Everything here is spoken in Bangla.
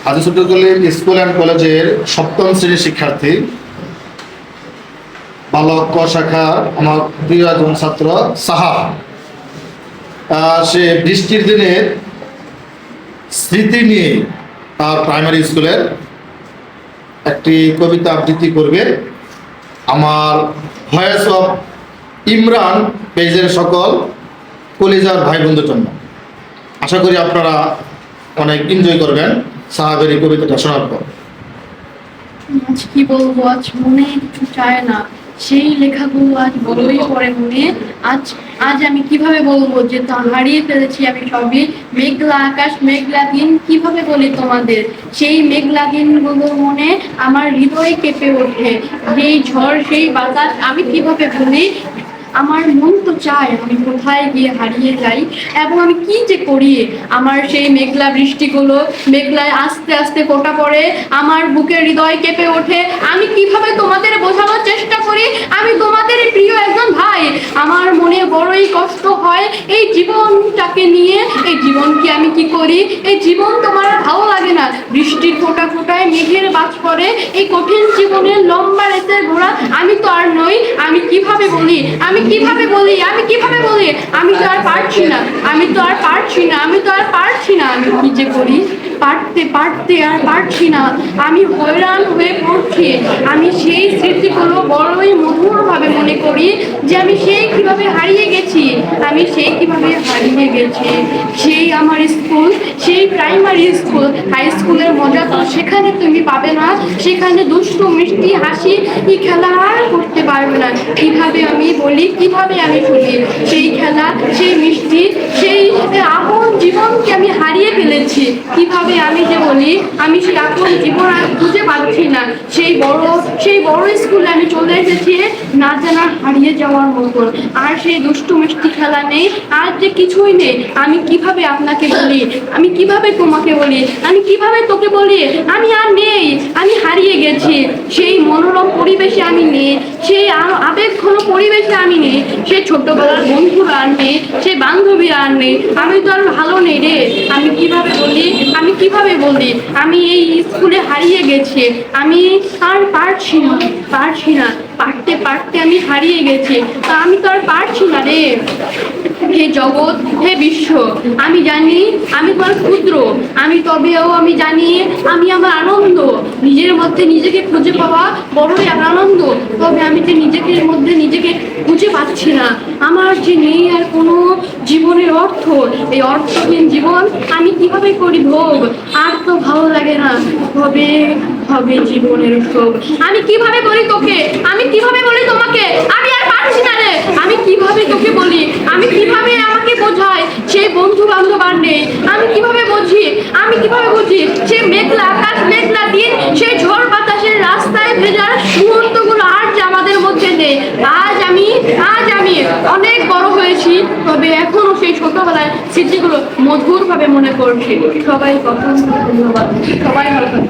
আজিজুদ্দিন কলিম স্কুল অ্যান্ড কলেজের সপ্তম শ্রেণীর শিক্ষার্থী, বালক ক শাখা আমার প্রিয় একজন ছাত্র সাহা। সে বৃষ্টির দিনে স্মৃতি নিয়ে তার প্রাইমারি স্কুলের একটি কবিতা আবৃত্তি করবে আমার ভয়েস অফ ইমরান পেজের সকল কলিজার ভাই বোনদের জন্য। আশা করি আপনারা অনেক এনজয় করবেন সাহাবের এই কবিতাটা শোনার পর। আজ কি বলবো, আজ মনে কিছু চায় না, সেই লেখাগুলো আজ বড়ই পড়ে মনে। আজ আজ আমি কিভাবে বলবো যে তা হারিয়ে ফেলেছি আমি সবই। মেঘলা আকাশ মেঘলা দিন কিভাবে বলি তোমাদের, সেই মেঘলা দিনগুলো মনে আমার হৃদয় কেঁপে ওঠে। সেই ঝড় সেই বাতাস আমি কিভাবে বলি, আমার মন তো চায় আমি কোথায় গিয়ে হারিয়ে যাই এবং আমি কি যে করি। আমার সেই মেঘলা বৃষ্টিগুলো মেঘলায় আস্তে আস্তে ফোঁটা পড়ে, আমার বুকের হৃদয় কেঁপে ওঠে। আমি কিভাবে তোমাদের বোঝানোর চেষ্টা করি আমি তোমাদের প্রিয় একজন ভাই। আমার মনে বড়ই কষ্ট হয় এই জীবনটাকে নিয়ে। এই জীবনকে আমি কি করি, এই জীবন তোমার ভালো লাগে না। বৃষ্টির ফোঁটা ফোঁটায় মেঘের বাজ পড়ে, এই কঠিন জীবনের লম্বা রেসের ঘোড়া আমি তো আর নই। আমি কিভাবে বলি, আমি কিভাবে বলি, আমি কিভাবে বলি, আমি তো আর পারছি না, আমি তো আর পারছি না, আমি তো আর পারছি না। আমি কি যে করি, পারতে পারতে আর পারছি না, আমি হয়রান হয়ে পড়ছি। আমি সেই স্মৃতিগুলো বড়ই মধুরভাবে মনে করি যে আমি সেই কিভাবে হারিয়ে গেছি, আমি সেই কিভাবে হারিয়ে গেছি। সেই আমার স্কুল, সেই প্রাইমারি স্কুল, হাই স্কুলের মজা তো সেখানে তুমি পাবে না। সেখানে দুষ্টু মিষ্টি হাসি খেলা আর করতে পারবে না। কিভাবে আমি বলি, কিভাবে আমি শুনি, সেই খেলা সেই মিষ্টি সেই আপন জীবনকে আমি হারিয়ে ফেলেছি। কিভাবে আমি যে বলি, আমি সেই আপন জীবন আর খুঁজে পাচ্ছি না। সেই বড় স্কুলে আমি চলে এসেছি না জানা হারিয়ে যাওয়ার মতো। আর সেই দুষ্টু মিষ্টি খেলা নেই, আর যে কিছুই নেই। আমি কিভাবে আপনাকে বলি, আমি কিভাবে তোমাকে বলি, আমি কিভাবে তোকে বলি, আমি আর নেই, আমি হারিয়ে গেছি। সেই মনোরম পরিবেশে আমি নেই, সেই আবেগঘন পরিবেশে আমি নেই, সেই ছোটবেলার বন্ধুরা আর নেই, সেই বান্ধবীরা আর নেই। আমি তো আর ভালো নেই রে। আমি কিভাবে বলি, আমি কিভাবে বলি, আমি এই স্কুলে হারিয়ে গেছি। আমি আর পারছি না, পারছি না, পারতে পারতে আমি হারিয়ে গেছি। তা আমি তো আর পারছি না রে। হে জগৎ, হে বিশ্ব, আমি জানি আমি তোমার ক্ষুদ্র, আমি তবেও আমি জানি আমি আমার আনন্দ। নিজের মধ্যে নিজেকে খুঁজে পাওয়া বড়ই আনন্দ। তবে আমি যে নিজেকে মধ্যে নিজেকে খুঁজে পাচ্ছি না। আমার যে নেই আর কোনো জীবনের অর্থ, এই অর্থহীন জীবন আমি কিভাবে করি ভোগ। আর তো ভালো লাগে না, হবে হবে জীবনের শোক। আমি কিভাবে বলি তোকে, আমি কিভাবে বলি তোমাকে, আমি আর পারছি না রে। আমি কিভাবে তোকে বলি, আমি কিভাবে আমাকে বোঝাই, সেই বন্ধু বান্ধব আর নেই। আমি কিভাবে বুঝি, আমি কিভাবে বুঝি, সে মেঘলা আকাশ মেঘলা দিন, সেই ঝড় বাতাসের রাস্তায় ভেজা মুহূর্তগুলো আর যে আমাদের মধ্যে নেই। আজ আমি অনেক বড় হয়েছি, তবে এখনো সেই ছোটবেলার স্মৃতিগুলো মধুরভাবে মনে করছি। সবাই কখন ধন্যবাদ, সবাই ভালো থাকবে।